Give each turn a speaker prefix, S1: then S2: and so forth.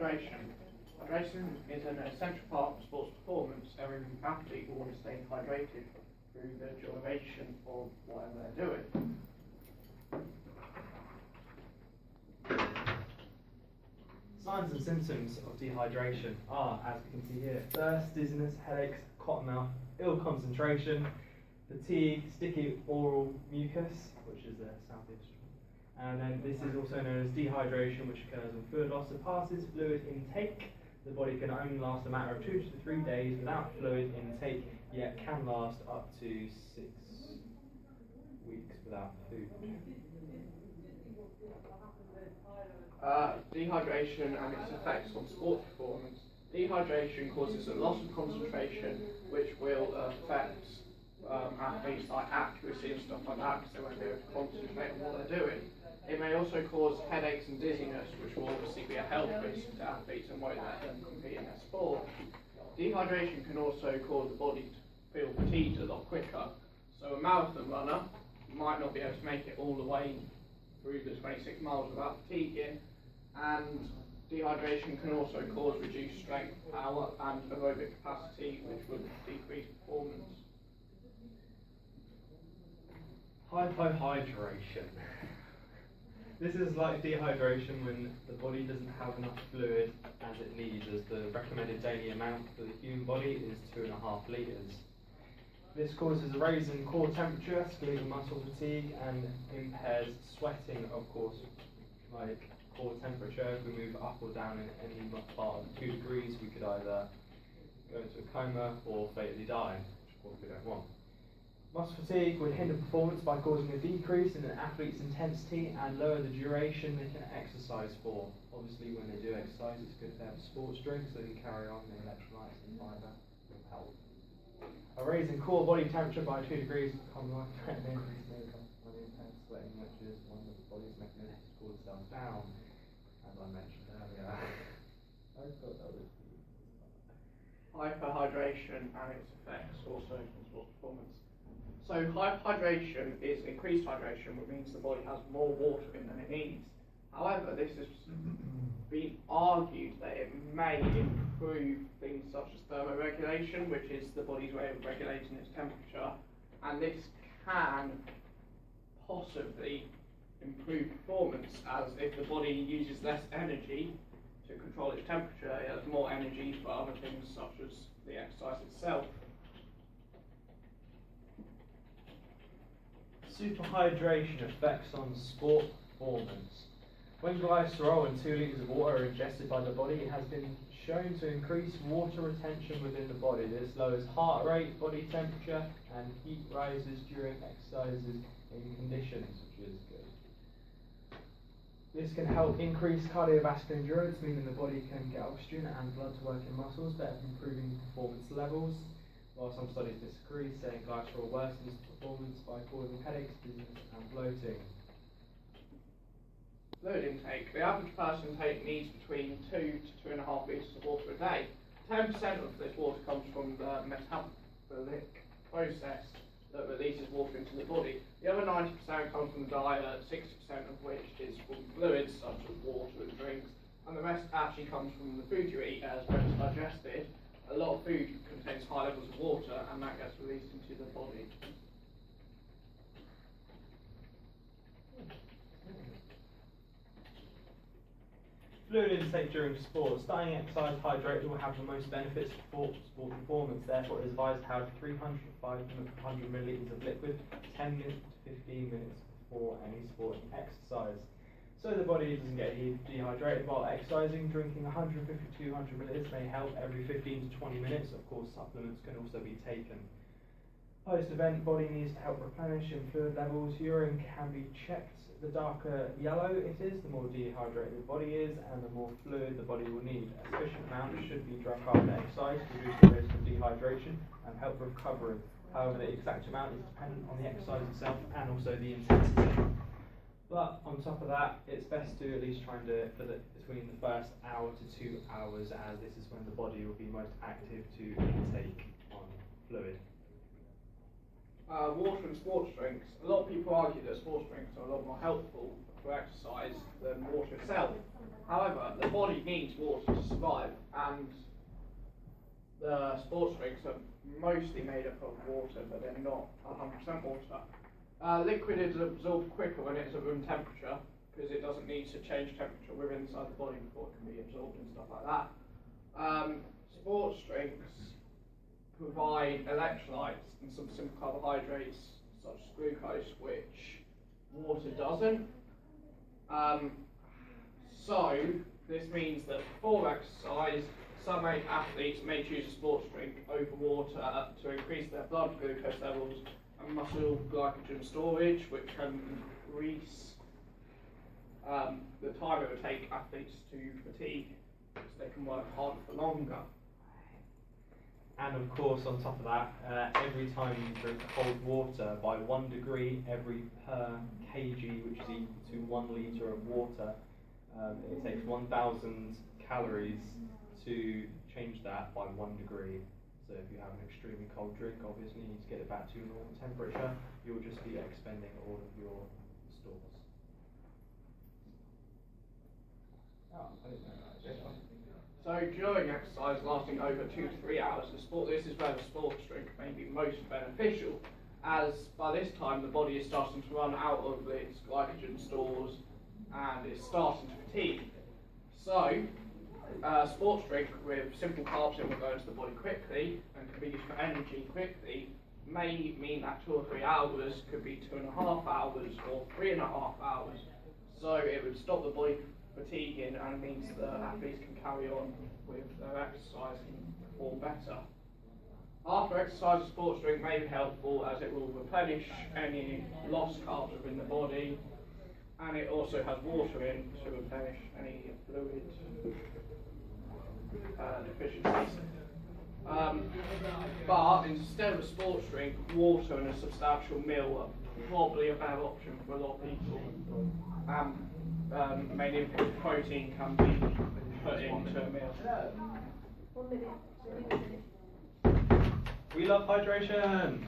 S1: hydration. Hydration is an essential part of sports performance. Every athlete will want to stay hydrated through the duration of whatever they're doing.
S2: Signs and symptoms of dehydration are, as we can see here, thirst, dizziness, headaches, cotton mouth, ill concentration, fatigue, sticky oral mucus, which is a southeast. And then this is also known as dehydration, which occurs when fluid loss surpasses fluid intake. The body can only last a matter of 2 to 3 days without fluid intake, yet can last up to 6 weeks without food.
S1: Dehydration and its effects on sports performance. Dehydration causes a loss of concentration, which will affect athletes like accuracy and stuff like that, because they won't be able to concentrate on what they're doing. It may also cause headaches and dizziness, which will obviously be a health risk to athletes and won't let them compete in their sport. Dehydration can also cause the body to feel fatigued a lot quicker. So a marathon runner might not be able to make it all the way through the 26 miles without fatiguing, and dehydration can also cause reduced strength, power and aerobic capacity, which would decrease performance.
S2: Hypohydration. This is like dehydration when the body doesn't have enough fluid as it needs, as the recommended daily amount for the human body is 2.5 litres. This causes a raise in core temperature, skeletal muscle fatigue, and impairs sweating, of course. Like core temperature, if we move up or down in any part of 2 degrees, we could either go into a coma or fatally die, which of course we don't want. Muscle fatigue would hinder performance by causing a decrease in an athlete's intensity and lower the duration they can exercise for. Obviously, when they do exercise, it's good to have a sports drink so they can carry on their electrolytes and fibre will help. A raise in core body temperature by 2 degrees will become life-threatening increase in intense sweating, which is one of the body's mechanisms to cool itself down, as I mentioned earlier. I thought that was
S1: Hyperhydration and its effects also on sports performance. So hyperhydration is increased hydration, which means the body has more water in than it needs. However, this has been argued that it may improve things such as thermoregulation, which is the body's way of regulating its temperature, and this can possibly improve performance, as if the body uses less energy to control its temperature, it has more energy for other things such as the exercise itself.
S2: Superhydration effects on sport performance. When glycerol and 2 litres of water are ingested by the body, it has been shown to increase water retention within the body. This lowers heart rate, body temperature, and heat rises during exercises in conditions, which is good. This can help increase cardiovascular endurance, meaning the body can get oxygen and blood to work in muscles, better improving performance levels. While some studies disagree, saying glycerol worsens performance by causing headaches, dizziness, and bloating.
S1: Fluid intake. The average person needs between 2 to 2.5 litres of water a day. 10% of this water comes from the metabolic process that releases water into the body. The other 90% comes from the diet, 60% of which is from fluids such as water and drinks, and the rest actually comes from the food you eat as when it's digested. A lot of food contains high levels of water, and that gets released into the body.
S2: Fluid intake during sport. Starting exercise hydrated will have the most benefits for sport performance. Therefore, it is advised to have 300 to 500 millilitres of liquid 10 minutes to 15 minutes before any sporting exercise. So the body doesn't get dehydrated while exercising. Drinking 150 to 200 millilitres may help every 15 to 20 minutes. Of course, supplements can also be taken. Post-event, body needs to help replenish in fluid levels. Urine can be checked. The darker yellow it is, the more dehydrated the body is, and the more fluid the body will need. A sufficient amount should be drunk after exercise to reduce the risk of dehydration and help recovery. However, the exact amount is dependent on the exercise itself and also the intensity. But on top of that, it's best to at least try and do it for between the first hour to 2 hours, as this is when the body will be most active to intake on fluid.
S1: Water and sports drinks. A lot of people argue that sports drinks are a lot more helpful. for exercise than water itself. However, the body needs water to survive, and the sports drinks are mostly made up of water, but they're not 100% water. Liquid is absorbed quicker when it's at room temperature, because it doesn't need to change temperature within inside the body before it can be absorbed and stuff like that. Sports drinks provide electrolytes and some simple carbohydrates such as glucose, which water doesn't. So this means that before exercise, some athletes may choose a sports drink over water to increase their blood glucose levels and muscle glycogen storage, which can increase the time it would take athletes to fatigue, so they can work harder for longer.
S2: And of course, on top of that, every time you drink cold water by 1 degree every per kg, which is equal to 1 litre of water, it takes 1,000 calories to change that by 1 degree. So if you have an extremely cold drink, obviously you need to get it back to your normal temperature. You'll just be expending all of your stores. Oh, I didn't know that.
S1: So during exercise lasting over 2 to 3 hours, this is where the sports drink may be most beneficial, as by this time the body is starting to run out of its glycogen stores and is starting to fatigue. So a sports drink with simple carbs in will go into the body quickly and can be used for energy quickly may mean that 2 or 3 hours could be 2.5 hours or 3.5 hours. So it would stop the body fatiguing and means that athletes can carry on with their exercise and perform better. After exercise, a sports drink may be helpful as it will replenish any lost carbs within the body, and it also has water in to replenish any fluid deficiencies. But instead of a sports drink, water and a substantial meal are probably a better option for a lot of people. Mainly because protein can be put into a meal.
S3: 1 minute.
S2: We love hydration!